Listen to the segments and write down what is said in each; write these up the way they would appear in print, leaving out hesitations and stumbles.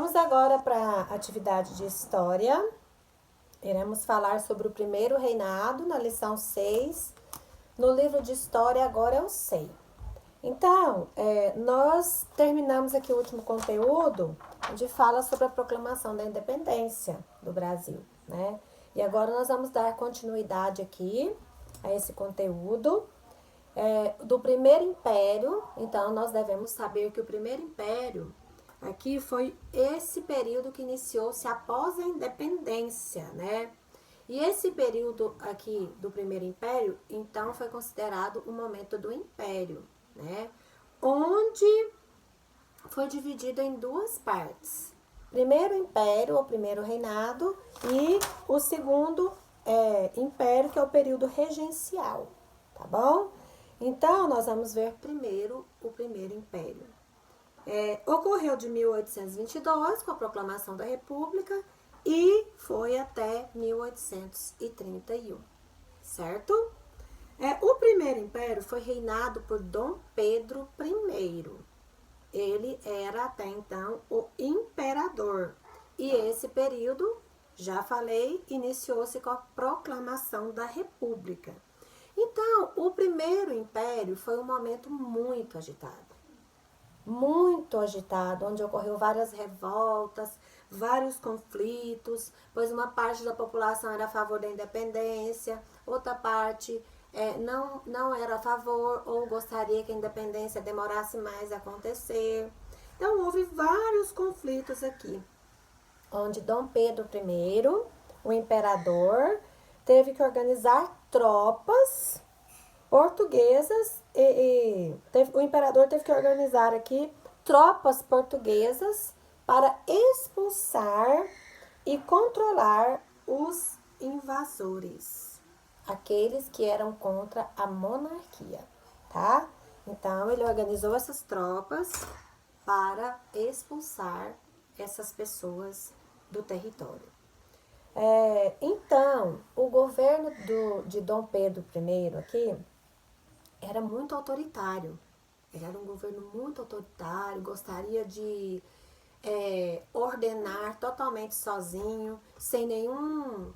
Vamos agora para a atividade de História. Iremos falar sobre o primeiro reinado na lição 6. No livro de História, agora eu sei. Então, nós terminamos aqui o último conteúdo, onde fala sobre a proclamação da independência do Brasil, né? E agora nós vamos dar continuidade aqui a esse conteúdo do primeiro império. Então, nós devemos saber que o primeiro império aqui foi esse período que iniciou-se após a independência, né? E esse período aqui do primeiro império, então, foi considerado o momento do império, né? Onde foi dividido em duas partes. Primeiro império, ou primeiro reinado, e o segundo império, que é o período regencial, tá bom? Então, nós vamos ver primeiro o primeiro império. Ocorreu de 1822, com a proclamação da República, e foi até 1831, certo? O primeiro império foi reinado por Dom Pedro I. Ele era até então o imperador. E esse período, já falei, iniciou-se com a proclamação da República. Então, o primeiro império foi um momento muito agitado, onde ocorreu várias revoltas, vários conflitos, pois uma parte da população era a favor da independência, outra parte não era a favor ou gostaria que a independência demorasse mais a acontecer. Então, houve vários conflitos aqui, onde Dom Pedro I, o imperador, teve que organizar tropas portuguesas o imperador teve que organizar aqui tropas portuguesas para expulsar e controlar os invasores, aqueles que eram contra a monarquia, tá? Então, ele organizou essas tropas para expulsar essas pessoas do território. Então, o governo de Dom Pedro I aqui era muito autoritário. Ele era um governo muito autoritário, gostaria de ordenar totalmente sozinho, sem nenhum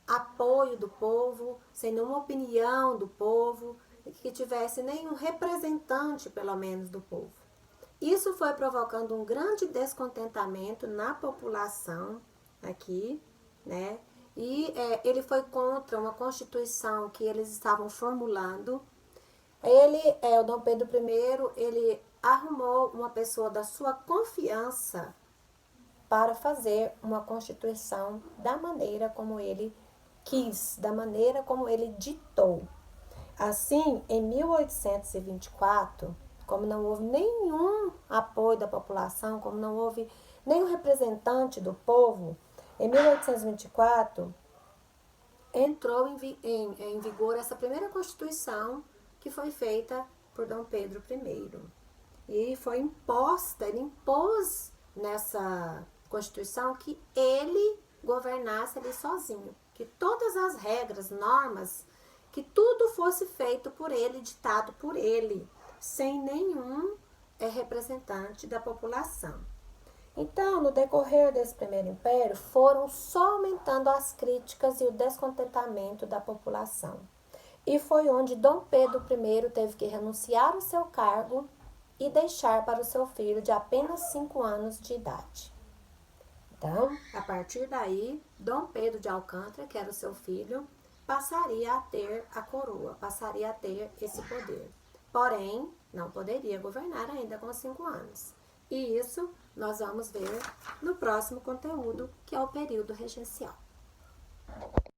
apoio do povo, sem nenhuma opinião do povo, que tivesse nenhum representante, pelo menos, do povo. Isso foi provocando um grande descontentamento na população aqui, né? E ele foi contra uma constituição que eles estavam formulando. O Dom Pedro I, ele arrumou uma pessoa da sua confiança para fazer uma constituição da maneira como ele quis, da maneira como ele ditou. Assim, em 1824, como não houve nenhum apoio da população, como não houve nenhum representante do povo, em 1824 entrou em vigor essa primeira constituição que foi feita por Dom Pedro I. E foi imposta, ele impôs nessa Constituição que ele governasse ali sozinho, que todas as regras, normas, que tudo fosse feito por ele, ditado por ele, sem nenhum representante da população. Então, no decorrer desse primeiro império, foram só aumentando as críticas e o descontentamento da população. E foi onde Dom Pedro I teve que renunciar ao seu cargo e deixar para o seu filho de apenas 5 anos de idade. Então, a partir daí, Dom Pedro de Alcântara, que era o seu filho, passaria a ter a coroa, passaria a ter esse poder. Porém, não poderia governar ainda com 5 anos. E isso nós vamos ver no próximo conteúdo, que é o período regencial.